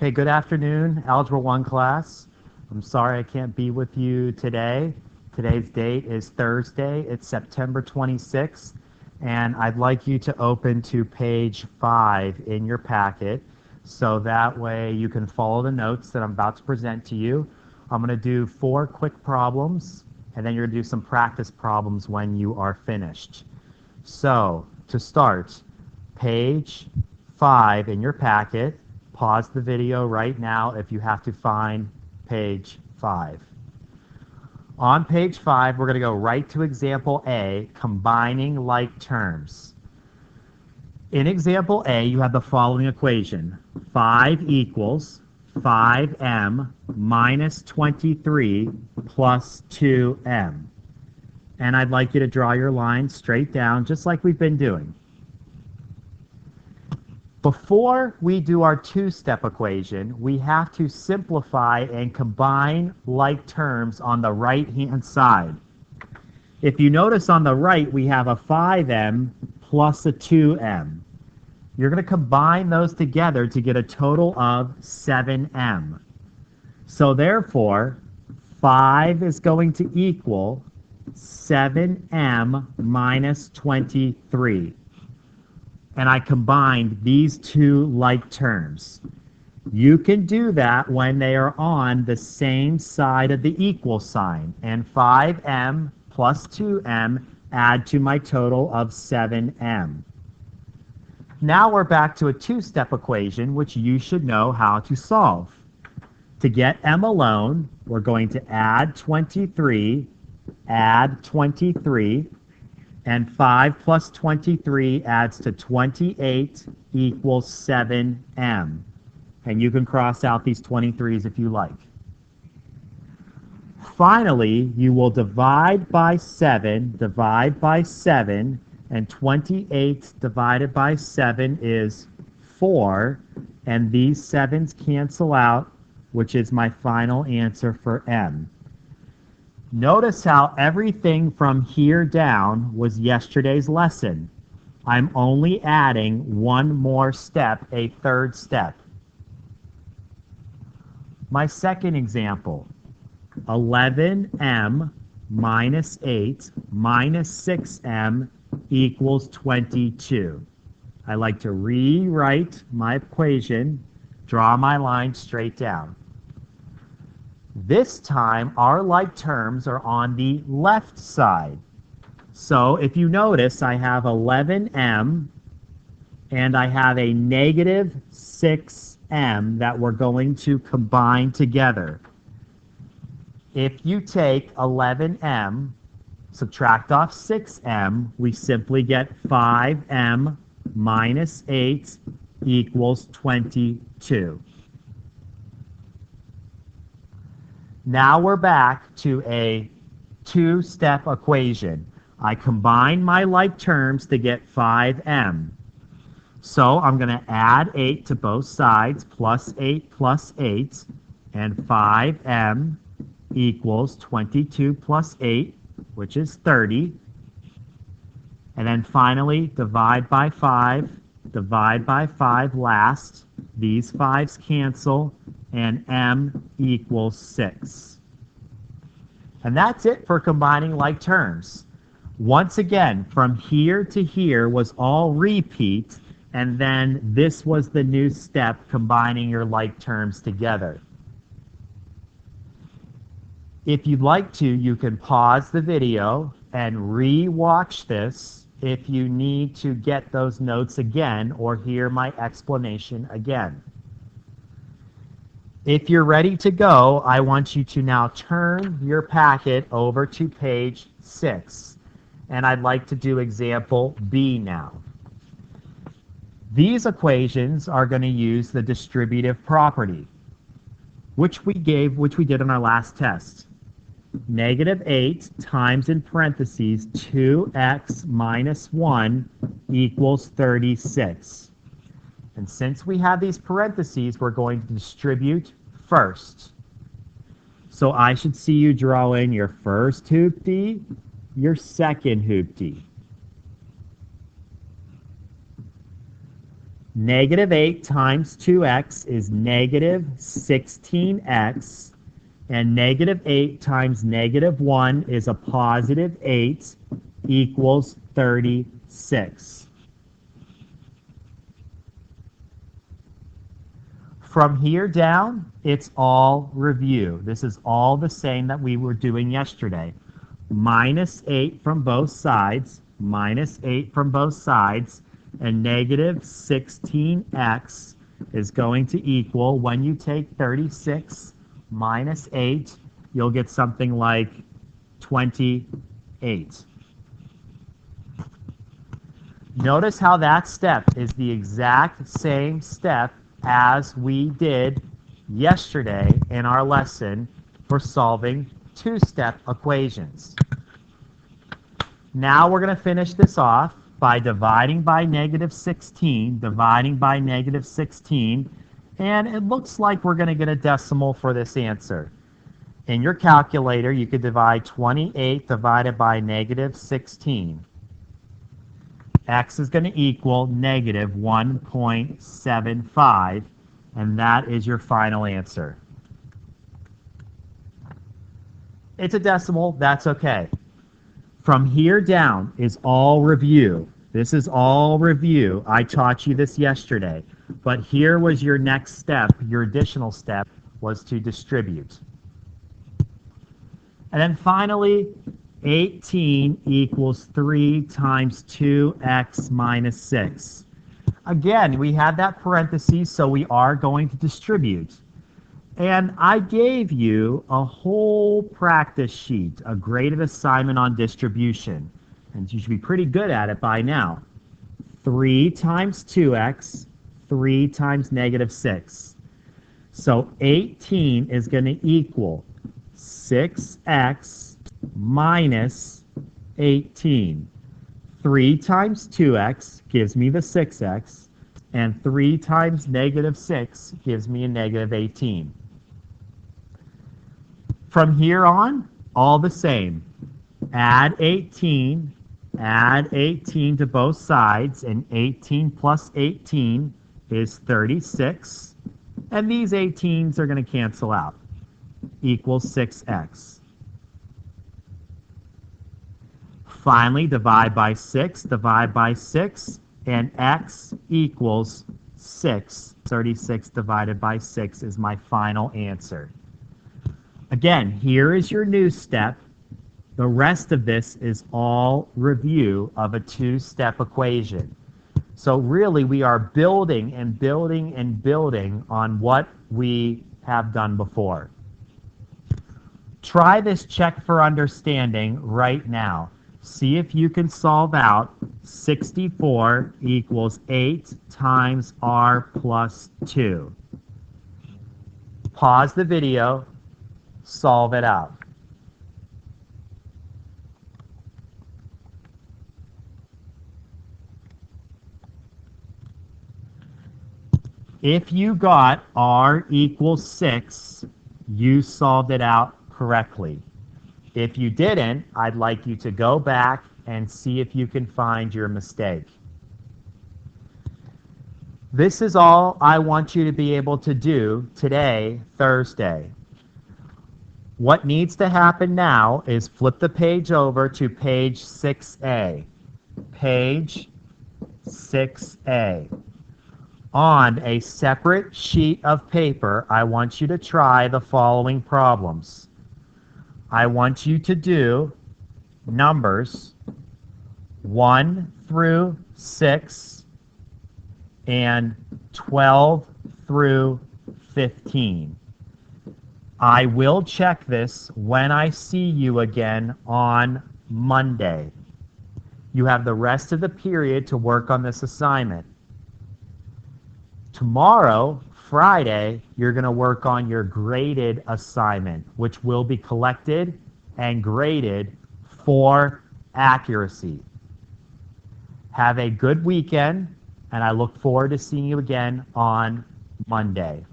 Okay, good afternoon, Algebra 1 class. I'm sorry I can't be with you today. Today's date is Thursday. It's September 26th, and I'd like you to open to page 5 in your packet so that way you can follow the notes that I'm about to present to you. I'm going to do 4 quick problems, and then you're going to do some practice problems when you are finished. So, to start, page 5 in your packet. Pause the video right now if you have to find page 5. On page 5, we're going to go right to example A, combining like terms. In example A, you have the following equation. 5 equals 5m minus 23 plus 2m. And I'd like you to draw your line straight down, just like we've been doing. Before we do our two-step equation, we have to simplify and combine like terms on the right-hand side. If you notice on the right, we have a 5m plus a 2m. You're going to combine those together to get a total of 7m. So therefore, 5 is going to equal 7m minus 23. And I combined these two like terms. You can do that when they are on the same side of the equal sign. And 5m plus 2m add to my total of 7m. Now we're back to a two-step equation, which you should know how to solve. To get m alone, we're going to add 23, and 5 plus 23 adds to 28 equals 7m. And you can cross out these 23s if you like. Finally, you will divide by 7, and 28 divided by 7 is 4, and these 7's cancel out, which is my final answer for m. Notice how everything from here down was yesterday's lesson. I'm only adding one more step, a third step. My second example, 11m minus 8 minus 6m equals 22. I like to rewrite my equation, draw my line straight down. This time, our like terms are on the left side. So if you notice, I have 11m and I have a negative 6m that we're going to combine together. If you take 11m, subtract off 6m, we simply get 5m minus 8 equals 22. Now we're back to a two-step equation. I combine my like terms to get 5m. So I'm going to add 8 to both sides, plus 8, and 5m equals 22 plus 8, which is 30. And then finally, divide by 5 last. These 5's cancel, and m equals 6. And that's it for combining like terms. Once again, from here to here was all repeat, and then this was the new step, combining your like terms together. If you'd like to, you can pause the video and re-watch this if you need to get those notes again or hear my explanation again. If you're ready to go, I want you to now turn your packet over to page 6. And I'd like to do example B now. These equations are going to use the distributive property, which we did in our last test. Negative 8 times in parentheses 2x minus 1 equals 36. And since we have these parentheses, we're going to distribute first. So I should see you draw in your first hoopty, your second hoopty. Negative 8 times 2x is negative 16x, and negative 8 times negative 1 is a positive 8 equals 36. From here down, it's all review. This is all the same that we were doing yesterday. Minus 8 from both sides, minus 8 from both sides, and negative 16x is going to equal, when you take 36 minus 8, you'll get something like 28. Notice how that step is the exact same step as we did yesterday in our lesson for solving two-step equations. Now we're going to finish this off by dividing by negative 16, dividing by negative 16, and it looks like we're going to get a decimal for this answer. In your calculator, you could divide 28 divided by negative 16. X is going to equal negative 1.75, and that is your final answer. It's a decimal, that's okay. From here down is all review. This is all review. I taught you this yesterday. But here was your next step, your additional step was to distribute. And then finally, 18 equals 3 times 2x minus 6. Again, we had that parentheses, so we are going to distribute. And I gave you a whole practice sheet, a graded assignment on distribution. And you should be pretty good at it by now. 3 times 2x, 3 times negative 6. So 18 is going to equal 6x minus 18. 3 times 2x gives me the 6x, and 3 times negative 6 gives me a negative 18. From here on, all the same. Add 18 to both sides, and 18 plus 18 is 36. And these 18s are going to cancel out. Equals 6x. Finally, divide by 6, and x equals 6. 36 divided by 6 is my final answer. Again, here is your new step. The rest of this is all review of a two-step equation. So really, we are building and building and building on what we have done before. Try this check for understanding right now. See if you can solve out 64 equals 8 times r plus 2. Pause the video, solve it out. If you got r equals 6, you solved it out correctly. If you didn't, I'd like you to go back and see if you can find your mistake. This is all I want you to be able to do today, Thursday. What needs to happen now is flip the page over to page 6A. Page 6A. On a separate sheet of paper, I want you to try the following problems. I want you to do numbers 1 through 6 and 12 through 15. I will check this when I see you again on Monday. You have the rest of the period to work on this assignment. Tomorrow, Friday, you're going to work on your graded assignment, which will be collected and graded for accuracy. Have a good weekend, and I look forward to seeing you again on Monday.